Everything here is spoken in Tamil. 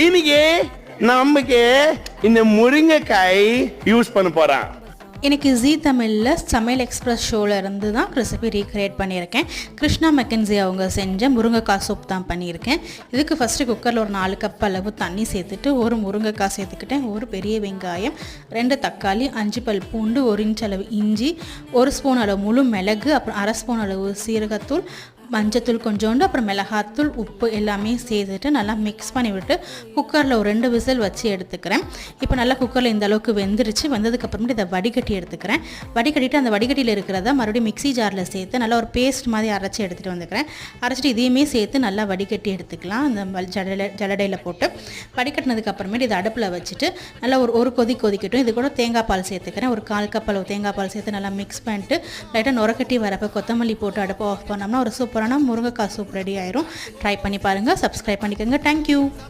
இன்னைக்கு நமக்கு இந்த முருங்கைக்காய் யூஸ் பண்ண போறான். எனக்கு ஜீ தமிழில் சமையல் எக்ஸ்பிரஸ் ஷோவில் இருந்து தான் ரெசிபி ரீக்ரியேட் பண்ணியிருக்கேன். கிருஷ்ணா மெக்கன்சி அவங்க செஞ்ச முருங்கைக்காய் சூப் தான் பண்ணியிருக்கேன். இதுக்கு ஃபஸ்ட்டு குக்கரில் ஒரு 4 கப் அளவு தண்ணி சேர்த்துட்டு ஒரு முருங்கைக்காய் சேர்த்துக்கிட்டேன். ஒரு பெரிய வெங்காயம், 2 தக்காளி, 5 பல் பூண்டு, 1 இன்ச் அளவு இஞ்சி, 1 ஸ்பூன் அளவு முழு மிளகு, அப்புறம் 1/2 ஸ்பூன் அளவு சீரகத்தூள், மஞ்சத்தூள் கொஞ்சோண்டு, அப்புறம் மிளகாத்தூள், உப்பு எல்லாமே சேர்த்துட்டு நல்லா மிக்ஸ் பண்ணி விட்டு குக்கரில் ஒரு 2 விசில் வச்சு எடுத்துக்கிறேன். இப்போ நல்லா குக்கரில் இந்த அளவுக்கு வெந்துருச்சு. வெந்ததுக்கப்புறமேட்டு இதை வடிகட்டி எடுத்துக்கிறேன். வடிகட்டிட்டு அந்த வடிகட்டியில் இருக்கிறத மறுபடியும் மிக்ஸி ஜாரில் சேர்த்து நல்லா ஒரு பேஸ்ட் மாதிரி அரைச்சி எடுத்துகிட்டு வந்துக்கிறேன். அரைச்சிட்டு இதையுமே சேர்த்து நல்லா வடிகட்டி எடுத்துக்கலாம். அந்த ஜலடையில் போட்டு வடிகட்டினதுக்கப்புறமேட்டு இதை அடுப்பில் வச்சுட்டு நல்லா ஒரு கொதி கொதிக்கட்டும். இது கூட தேங்காய் பால் சேர்த்துக்கிறேன். ஒரு 1/4 கப் அளவு தேங்காய் பால் சேர்த்து நல்லா மிக்ஸ் பண்ணிட்டு லைட்டாக நுரக்கட்டி வரப்போ கொத்தமல்லி போட்டு அடுப்பை ஆஃப் பண்ணோம்னா ஒரு சூப்பரான முருங்கைக்காய் சூப் ரெடி ஆயிரும். ட்ரை பண்ணி பாருங்கள். சப்ஸ்கிரைப் பண்ணிக்கோங்க. தேங்க்யூ.